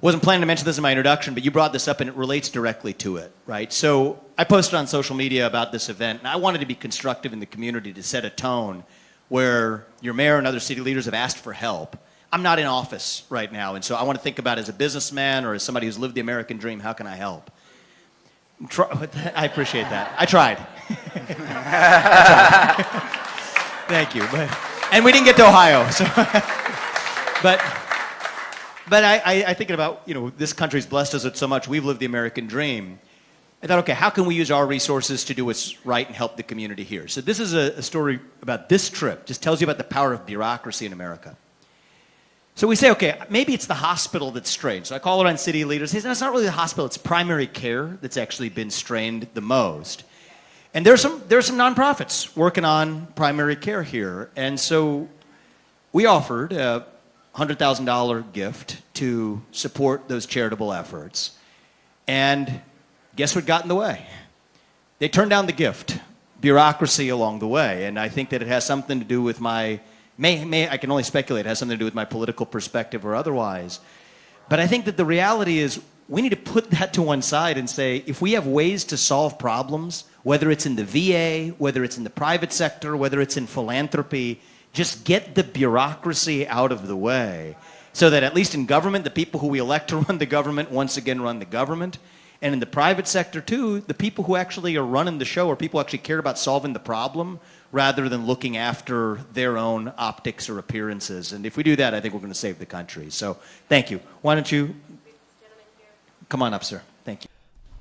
Wasn't planning to mention this in my introduction, but you brought this up and it relates directly to it, right? So I posted on social media about this event, and I wanted to be constructive in the community to set a tone where your mayor and other city leaders have asked for help. I'm not in office right now, and so I want to think about as a businessman or as somebody who's lived the American dream, how can I help? I appreciate that. I tried. Thank you. And we didn't get to Ohio. So But I thinking about, this country's blessed us with so much. We've lived the American dream. I thought, okay, how can we use our resources to do what's right and help the community here? So this is a story about this trip. Just tells you about the power of bureaucracy in America. So we say, okay, maybe it's the hospital that's strained. So I call around city leaders. They say, no, it's not really the hospital. It's primary care that's actually been strained the most. And there's some nonprofits working on primary care here. And so we offered a $100,000 gift to support those charitable efforts. And guess what got in the way? They turned down the gift. Bureaucracy along the way. And I think that it has something to do with I can only speculate, it has something to do with my political perspective or otherwise. But I think that the reality is we need to put that to one side and say, if we have ways to solve problems, whether it's in the VA, whether it's in the private sector, whether it's in philanthropy, just get the bureaucracy out of the way so that at least in government, the people who we elect to run the government once again run the government. And in the private sector, too, the people who actually are running the show are people who actually care about solving the problem rather than looking after their own optics or appearances. And if we do that, I think we're going to save the country. So thank you. Why don't you come on up, sir. Thank you.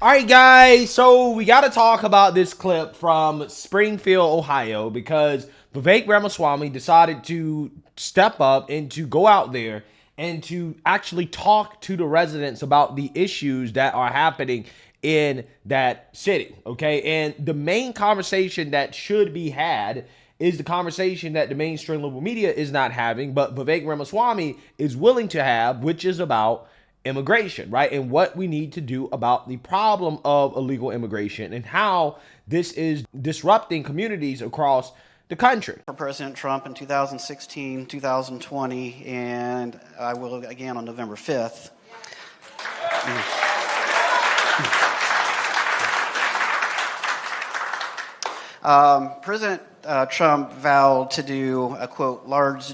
All right, guys. So we got to talk about this clip from Springfield, Ohio, because Vivek Ramaswamy decided to step up and to go out there and to actually talk to the residents about the issues that are happening in that city, okay? And the main conversation that should be had is the conversation that the mainstream liberal media is not having, but Vivek Ramaswamy is willing to have, which is about immigration, right? And what we need to do about the problem of illegal immigration and how this is disrupting communities across the country. For President Trump in 2016, 2020, and I will again on November 5th. President Trump vowed to do, quote, large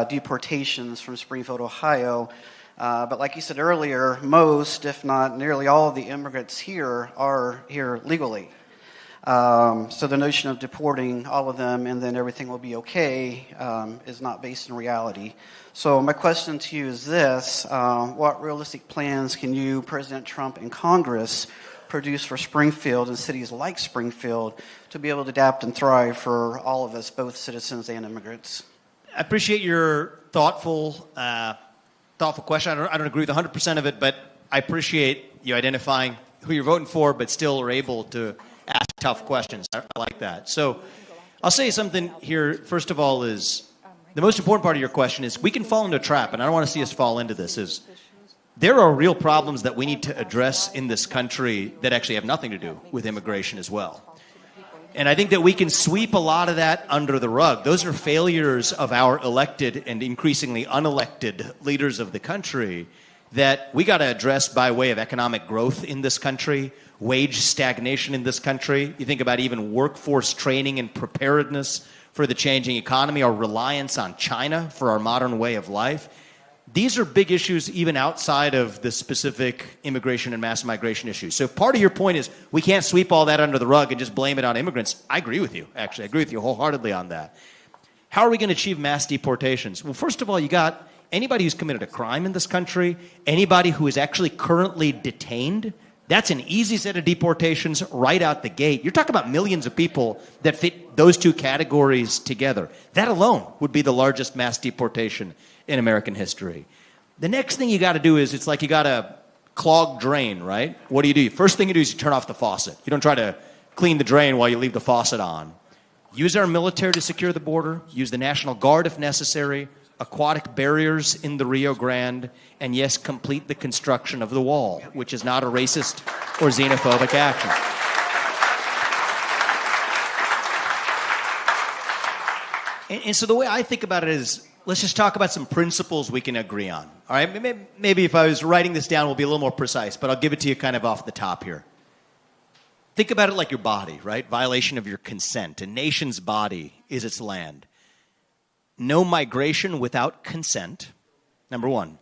deportations from Springfield, Ohio. But like you said earlier, most, if not nearly all of the immigrants here are here legally. So the notion of deporting all of them and then everything will be okay is not based in reality. So my question to you is this. What realistic plans can you, President Trump, and Congress produce for Springfield and cities like Springfield to be able to adapt and thrive for all of us, both citizens and immigrants? I appreciate your thoughtful question. I don't agree with 100% of it, but I appreciate you identifying who you're voting for, but still are able to ask tough questions. I like that. So I'll say something here. First of all is the most important part of your question is we can fall into a trap, and I don't want to see us fall into this, is there are real problems that we need to address in this country that actually have nothing to do with immigration as well. And I think that we can sweep a lot of that under the rug. Those are failures of our elected and increasingly unelected leaders of the country that we got to address by way of economic growth in this country, wage stagnation in this country. You think about even workforce training and preparedness for the changing economy, our reliance on China for our modern way of life. These are big issues even outside of the specific immigration and mass migration issues. So part of your point is we can't sweep all that under the rug and just blame it on immigrants. I agree with you, actually. I agree with you wholeheartedly on that. How are we going to achieve mass deportations? Well, first of all, you got anybody who's committed a crime in this country, anybody who is actually currently detained. That's an easy set of deportations right out the gate. You're talking about millions of people that fit those two categories together. That alone would be the largest mass deportation in American history. The next thing you got to do is it's like you got a clogged drain, right? What do? First thing you do is you turn off the faucet. You don't try to clean the drain while you leave the faucet on. Use our military to secure the border. Use the National Guard if necessary. Aquatic barriers in the Rio Grande. And yes, complete the construction of the wall, which is not a racist or xenophobic action. And so the way I think about it is let's just talk about some principles we can agree on. All right, maybe if I was writing this down, we'll be a little more precise, but I'll give it to you kind of off the top here. Think about it like your body, right? Violation of your consent. A nation's body is its land. No migration without consent, number one.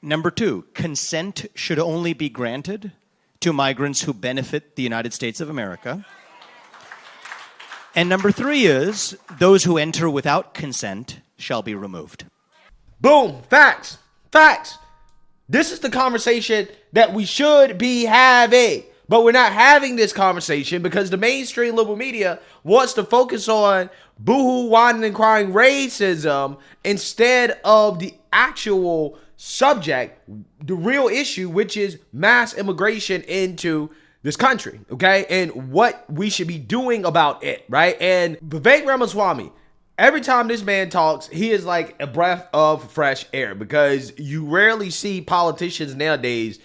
Number two, consent should only be granted to migrants who benefit the United States of America. And number three is, those who enter without consent shall be removed. Boom. Facts. Facts. This is the conversation that we should be having. But we're not having this conversation because the mainstream liberal media wants to focus on boohoo, whining, and crying racism instead of the actual subject, the real issue, which is mass immigration into this country, okay? And what we should be doing about it, right? And Vivek Ramaswamy, every time this man talks, he is like a breath of fresh air because you rarely see politicians nowadays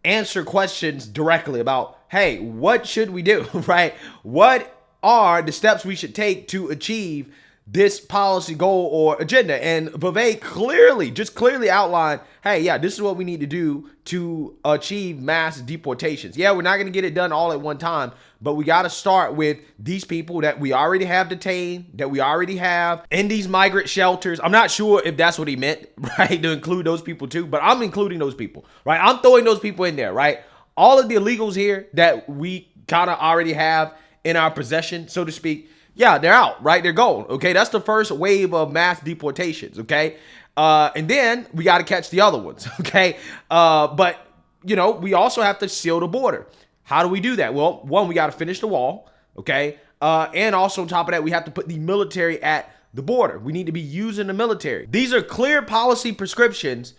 answer questions directly about, hey, what should we do, right? What are the steps we should take to achieve this policy goal or agenda? And Vivek clearly outlined, hey, yeah, this is what we need to do to achieve mass deportations. Yeah, we're not going to get it done all at one time, but we got to start with these people that we already have detained, that we already have in these migrant shelters. I'm not sure if that's what he meant, right, to include those people too, but I'm including those people, right? I'm throwing those people in there, right? All of the illegals here that we kind of already have in our possession, so to speak, yeah, they're out, right? They're gone, okay? That's the first wave of mass deportations, okay? And then we got to catch the other ones, okay? But, you know, we also have to seal the border. How do we do that? Well, one, we got to finish the wall, okay? And also on top of that, we have to put the military at the border. We need to be using the military. These are clear policy prescriptions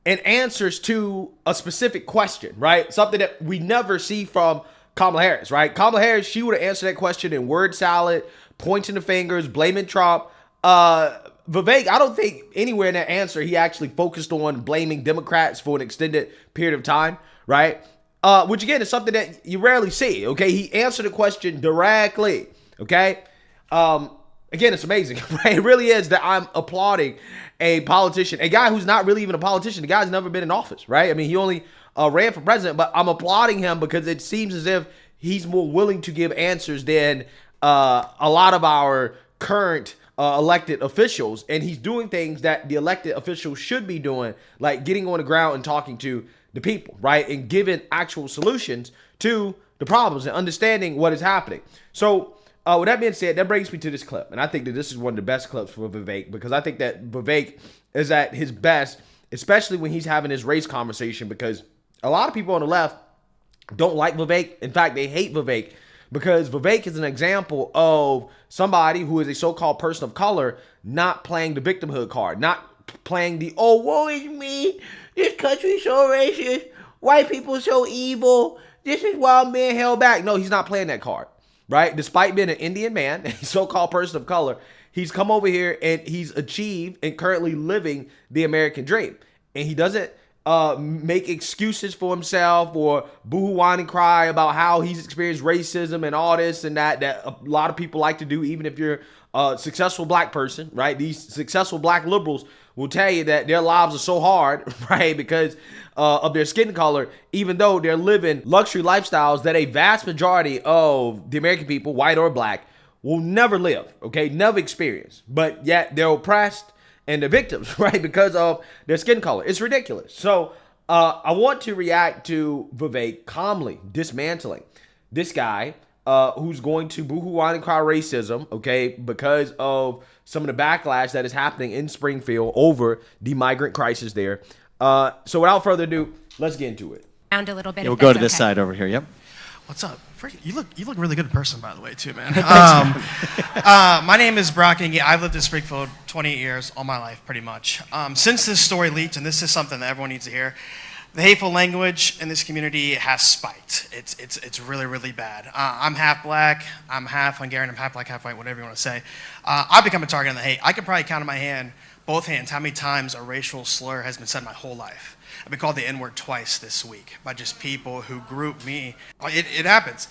and answers to a specific question, right? Something that we never see from Kamala Harris, right? Kamala Harris, she would have answered that question in word salad, pointing the fingers, blaming Trump. Vivek, I don't think anywhere in that answer he actually focused on blaming Democrats for an extended period of time, right? Which again is something that you rarely see, okay? He answered the question directly, okay? Again, it's amazing, right? It really is that I'm applauding a politician, a guy who's not really even a politician. The guy's never been in office, right? I mean, he only ran for president, but I'm applauding him because it seems as if he's more willing to give answers than a lot of our current elected officials. And he's doing things that the elected officials should be doing, like getting on the ground and talking to the people, right? And giving actual solutions to the problems and understanding what is happening. So with that being said, that brings me to this clip. And I think that this is one of the best clips for Vivek because I think that Vivek is at his best, especially when he's having his race conversation, because a lot of people on the left don't like Vivek. In fact, they hate Vivek because Vivek is an example of somebody who is a so-called person of color not playing the victimhood card, not playing the, oh, woe is me, this country's so racist, white people are so evil, this is why I'm being held back. No, he's not playing that card, right? Despite being an Indian man, a so-called person of color, he's come over here and he's achieved and currently living the American dream. And he doesn't make excuses for himself or boo-hoo, whine, and cry about how he's experienced racism and all this and that a lot of people like to do, even if you're a successful black person, right? These successful black liberals will tell you that their lives are so hard, right, because of their skin color, even though they're living luxury lifestyles that a vast majority of the American people, white or black, will never live, okay, never experience. But yet they're oppressed and the victims, right, because of their skin color. It's ridiculous. So I want to react to Vivek calmly dismantling this guy who's going to boohoo, whine, and cry racism, okay, because of some of the backlash that is happening in Springfield over the migrant crisis there. So without further ado, let's get into it. Around a little bit. Yeah, we'll go to this side over here. Yep. What's up? You look a really good person, by the way, too, man. My name is Brock Inge. I've lived in Springfield 28 years, all my life, pretty much. Since this story leaked, and this is something that everyone needs to hear, the hateful language in this community has spiked. It's really, really bad. I'm half black, I'm half Hungarian, I'm half black, half white, whatever you want to say. I've become a target of the hate. I can probably count on my hand, both hands, how many times a racial slur has been said my whole life. I've been called the N-word twice this week by just people who group me. It happens.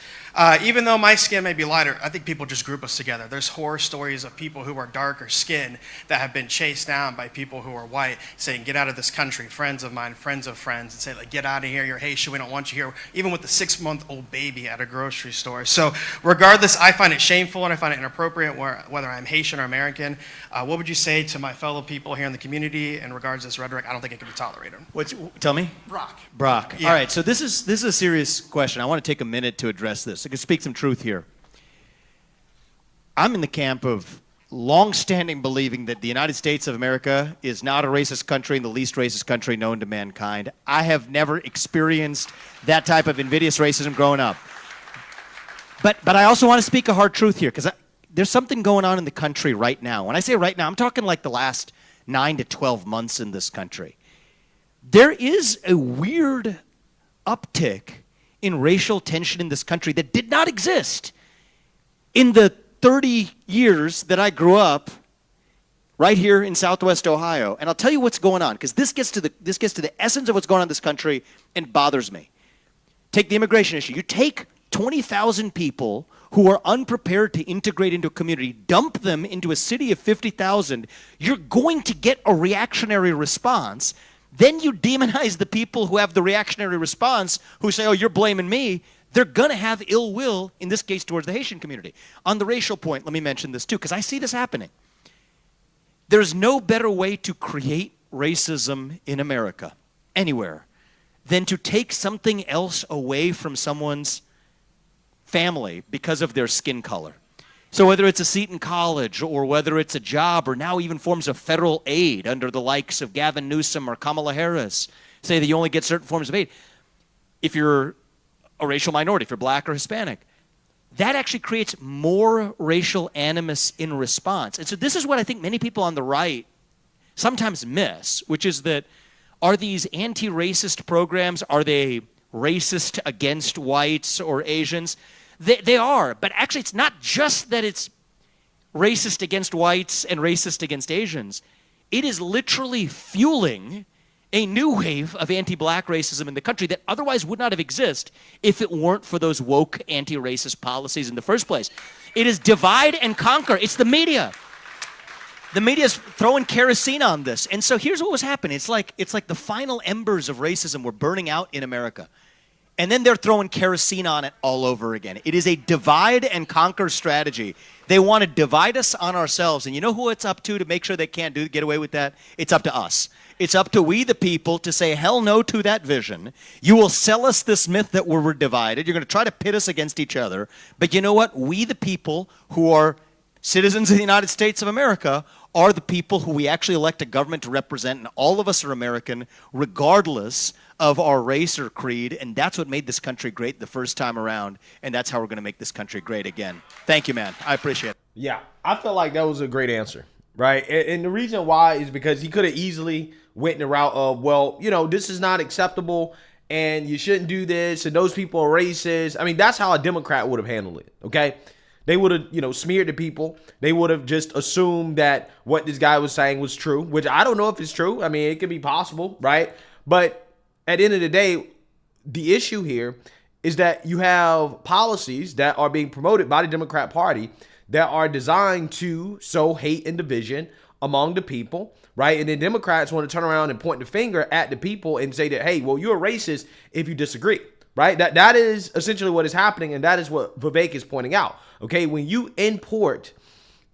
Even though my skin may be lighter, I think people just group us together. There's horror stories of people who are darker skinned that have been chased down by people who are white, saying, get out of this country, friends of mine, friends of friends, and say, like, get out of here, you're Haitian, we don't want you here, even with the 6-month-old baby at a grocery store. So regardless, I find it shameful and I find it inappropriate whether I'm Haitian or American. What would you say to my fellow people here in the community in regards to this rhetoric? I don't think it can be tolerated. Tell me? Brock. Yeah. All right, so this is a serious question. I want to take a minute to address this. I can speak some truth here. I'm in the camp of long-standing believing that the United States of America is not a racist country and the least racist country known to mankind. I have never experienced that type of invidious racism growing up. But I also want to speak a hard truth here, because there's something going on in the country right now. When I say right now, I'm talking like the last 9 to 12 months in this country. There is a weird uptick in racial tension in this country that did not exist in the 30 years that I grew up right here in Southwest Ohio. And I'll tell you what's going on, because this gets to the essence of what's going on in this country and bothers me. Take the immigration issue. You take 20,000 people who are unprepared to integrate into a community, dump them into a city of 50,000, you're going to get a reactionary response. Then you demonize the people who have the reactionary response, who say, oh, you're blaming me. They're going to have ill will, in this case, towards the Haitian community. On the racial point, let me mention this too, because I see this happening. There's no better way to create racism in America, anywhere, than to take something else away from someone's family because of their skin color. So whether it's a seat in college or whether it's a job or now even forms of federal aid under the likes of Gavin Newsom or Kamala Harris, say that you only get certain forms of aid. If you're a racial minority, if you're black or Hispanic, that actually creates more racial animus in response. And so this is what I think many people on the right sometimes miss, which is that are these anti-racist programs, are they racist against whites or Asians? They are, but actually it's not just that it's racist against whites and racist against Asians. It is literally fueling a new wave of anti-black racism in the country that otherwise would not have existed if it weren't for those woke anti-racist policies in the first place. It is divide and conquer. It's the media. The media's throwing kerosene on this. And so here's what was happening. It's like the final embers of racism were burning out in America. And then they're throwing kerosene on it all over again. It is a divide and conquer strategy. They want to divide us on ourselves. And you know who it's up to make sure they can't get away with that? It's up to us. It's up to we the people to say hell no to that vision. You will sell us this myth that we're divided. You're going to try to pit us against each other. But you know what? We the people who are citizens of the United States of America are the people who we actually elect a government to represent. And all of us are American regardless of our race or creed, and that's what made this country great the first time around, and that's how we're going to make this country great again. Thank you, man. I appreciate it. Yeah, I feel like that was a great answer, right? And the reason why is because he could have easily went the route of, well, you know, this is not acceptable, and you shouldn't do this, and those people are racist. I mean, that's how a Democrat would have handled it, okay? They would have, smeared the people. They would have just assumed that what this guy was saying was true, which I don't know if it's true. I mean, it could be possible, right? But at the end of the day, the issue here is that you have policies that are being promoted by the Democrat Party that are designed to sow hate and division among the people, right? And then Democrats want to turn around and point the finger at the people and say that, hey, well, you're a racist if you disagree, right? That is essentially what is happening, and that is what Vivek is pointing out, okay? When you import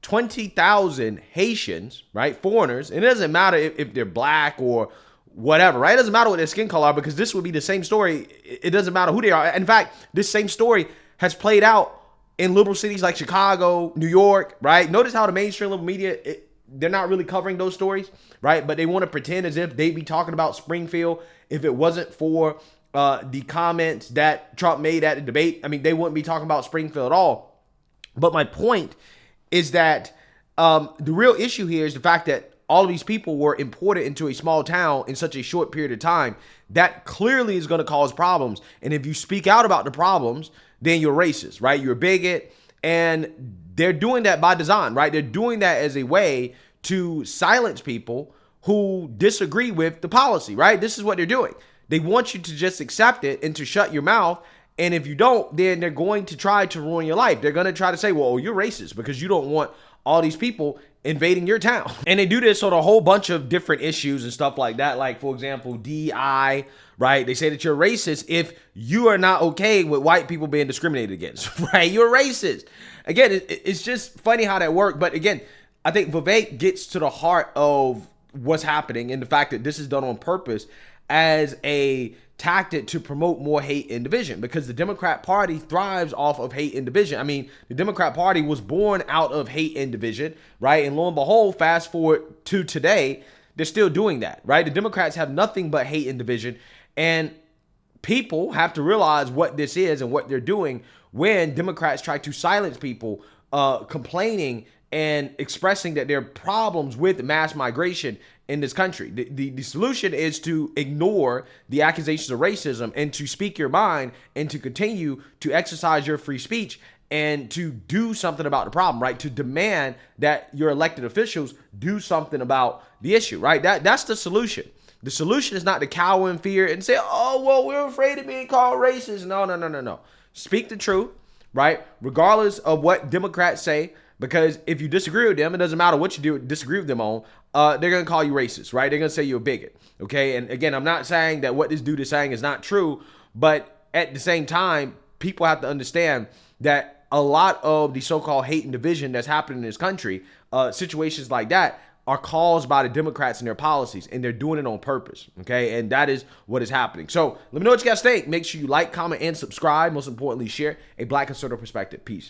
20,000 Haitians, right, foreigners, and it doesn't matter if they're black or whatever, right? It doesn't matter what their skin color are, because this would be the same story. It doesn't matter who they are. In fact, this same story has played out in liberal cities like Chicago, New York, right? Notice how the mainstream liberal media, they're not really covering those stories, right? But they want to pretend as if they'd be talking about Springfield if it wasn't for the comments that Trump made at the debate. I mean, they wouldn't be talking about Springfield at all. But my point is that the real issue here is the fact that all of these people were imported into a small town in such a short period of time. That clearly is going to cause problems. And if you speak out about the problems, then you're racist, right? You're a bigot. And they're doing that by design, right? They're doing that as a way to silence people who disagree with the policy, right? This is what they're doing. They want you to just accept it and to shut your mouth. And if you don't, then they're going to try to ruin your life. They're going to try to say, well, you're racist because you don't want all these people invading your town. And they do this on a whole bunch of different issues and stuff like that. Like, for example, DI, right? They say that you're racist if you are not okay with white people being discriminated against, right? You're racist. Again, it's just funny how that works. But again, I think Vivek gets to the heart of what's happening and the fact that this is done on purpose as a tactic to promote more hate and division, because the Democrat Party thrives off of hate and division. I mean, the Democrat Party was born out of hate and division, right? And lo and behold, fast forward to today, they're still doing that, right? The Democrats have nothing but hate and division, and people have to realize what this is and what they're doing when Democrats try to silence people complaining and expressing that there are problems with mass migration in this country. The solution is to ignore the accusations of racism and to speak your mind and to continue to exercise your free speech and to do something about the problem, right? To demand that your elected officials do something about the issue, right? That's the solution. The solution is not to cower in fear and say, oh, well, we're afraid of being called racist. No. Speak the truth, right? Regardless of what Democrats say, because if you disagree with them, it doesn't matter what you disagree with them on, they're going to call you racist, right? They're going to say you're a bigot, okay? And again, I'm not saying that what this dude is saying is not true, but at the same time, people have to understand that a lot of the so-called hate and division that's happening in this country, situations like that, are caused by the Democrats and their policies, and they're doing it on purpose, okay? And that is what is happening. So let me know what you guys think. Make sure you like, comment, and subscribe. Most importantly, share a Black conservative perspective. Peace.